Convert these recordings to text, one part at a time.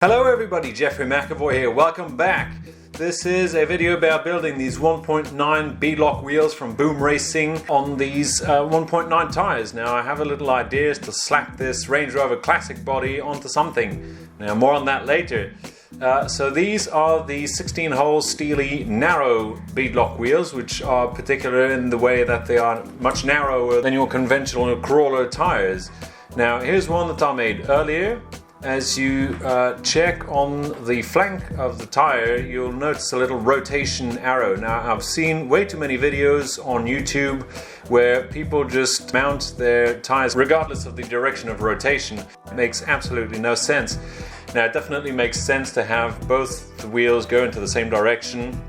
Hello everybody, Jeffrey McAvoy here, welcome back. This is a video about building these 1.9 beadlock wheels from Boom Racing on these 1.9 tyres. Now I have a little idea to slap this Range Rover Classic body onto something. Now more on that later. So these are the 16-hole steelie narrow beadlock wheels, which are particular in the way that they are much narrower than your conventional crawler tyres. Now here's one that I made earlier. As you check on the flank of the tire, you'll notice a little rotation arrow. Now, I've seen way too many videos on YouTube where people just mount their tires regardless of the direction of rotation. It makes absolutely no sense. Now, it definitely makes sense to have both the wheels go into the same direction,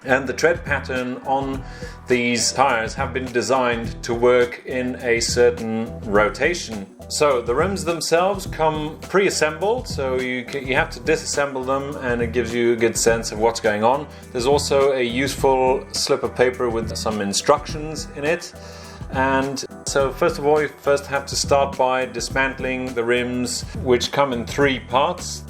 and the tread pattern on these tires have been designed to work in a certain rotation. So the rims themselves come pre-assembled, so you have to disassemble them, and it gives you a good sense of what's going on. There's also a useful slip of paper with some instructions in it. And so first of all, you first have to start by dismantling the rims, which come in three parts.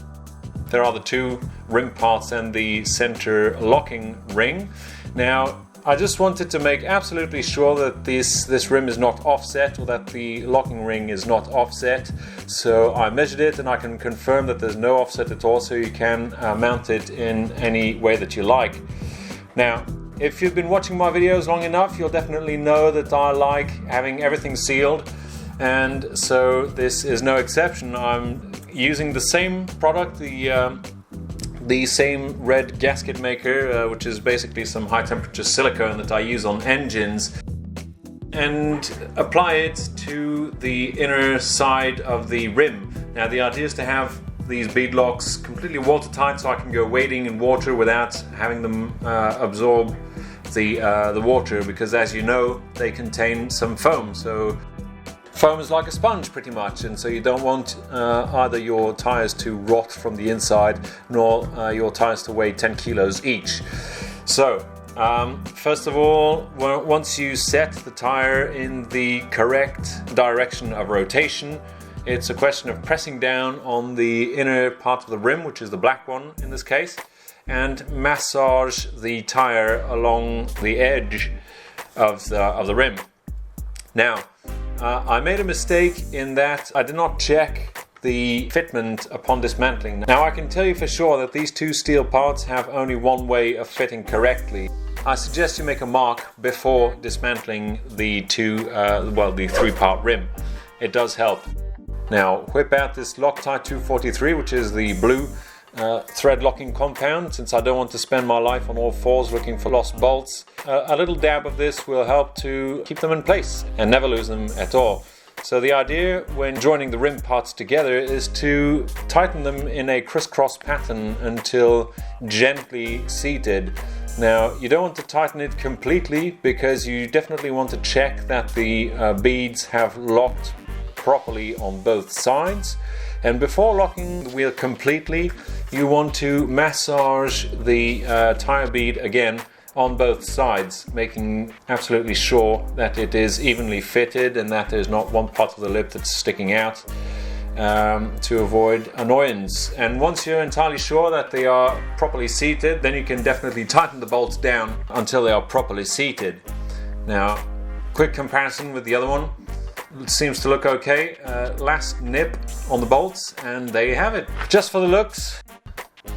There are the two rim parts and the center locking ring. Now, I just wanted to make absolutely sure that this rim is not offset, or that the locking ring is not offset. So I measured it, and I can confirm that there's no offset at all, so you can mount it in any way that you like. Now, if you've been watching my videos long enough, you'll definitely know that I like having everything sealed, and so this is no exception. I'm using the same product, the same red Gasket Maker, which is basically some high temperature silicone that I use on engines, and apply it to the inner side of the rim. Now the idea is to have these beadlocks completely watertight, so I can go wading in water without having them absorb the water, because as you know, they contain some foam. So foam is like a sponge pretty much, and so you don't want either your tires to rot from the inside, nor your tires to weigh 10 kilos each. So first of all, once you set the tire in the correct direction of rotation, it's a question of pressing down on the inner part of the rim, which is the black one in this case, and massage the tire along the edge of the rim. Now, I made a mistake in that I did not check the fitment upon dismantling. Now I can tell you for sure that these two steel parts have only one way of fitting correctly. I suggest you make a mark before dismantling the the three-part rim. It does help. Now whip out this Loctite 243, which is the blue thread locking compound, since I don't want to spend my life on all fours looking for lost bolts. A little dab of this will help to keep them in place and never lose them at all. So the idea when joining the rim parts together is to tighten them in a crisscross pattern until gently seated. Now you don't want to tighten it completely, because you definitely want to check that the beads have locked properly on both sides. And before locking the wheel completely, you want to massage the tire bead again on both sides, making absolutely sure that it is evenly fitted and that there's not one part of the lip that's sticking out, to avoid annoyance. And once you're entirely sure that they are properly seated, then you can definitely tighten the bolts down until they are properly seated. Now, quick comparison with the other one. It seems to look okay. Last nip on the bolts, and there you have it. Just for the looks,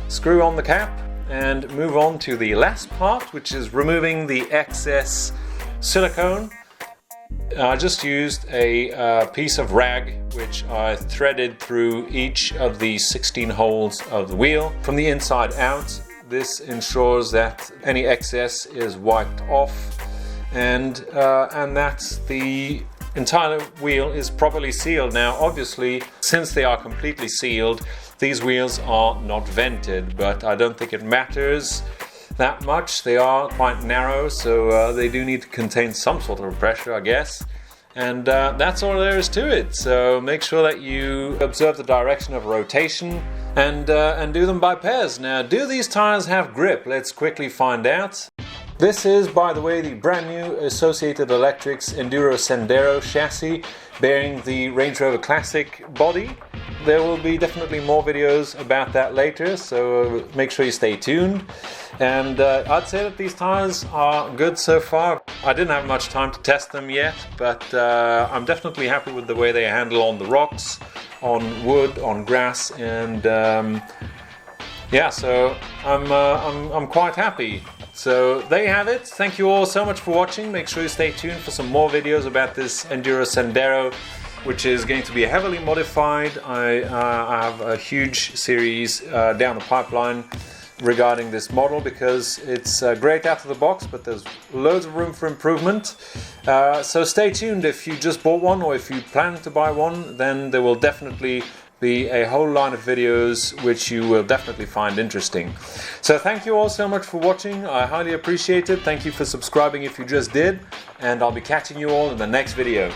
screw on the cap and move on to the last part, which is removing the excess silicone. I just used a piece of rag, which I threaded through each of the 16 holes of the wheel from the inside out. This ensures that any excess is wiped off, and that the entire wheel is properly sealed. Now obviously, since they are completely sealed, these wheels are not vented, but I don't think it matters that much. They are quite narrow, so they do need to contain some sort of pressure, I guess. And that's all there is to it. So make sure that you observe the direction of rotation and do them by pairs. Now, do these tires have grip? Let's quickly find out. This is, by the way, the brand new Associated Electrics Enduro Sendero chassis bearing the Range Rover Classic body. There will be definitely more videos about that later, so make sure you stay tuned. And I'd say that these tires are good so far. I didn't have much time to test them yet, but I'm definitely happy with the way they handle on the rocks, on wood, on grass, and yeah, so I'm quite happy. So there you have it. Thank you all so much for watching. Make sure you stay tuned for some more videos about this Enduro Sendero, which is going to be heavily modified. I have a huge series down the pipeline regarding this model because it's great out of the box, but there's loads of room for improvement. So stay tuned. If you just bought one or if you plan to buy one, then there will definitely be a whole line of videos which you will definitely find interesting. So thank you all so much for watching. I highly appreciate it. Thank you for subscribing if you just did, and I'll be catching you all in the next video.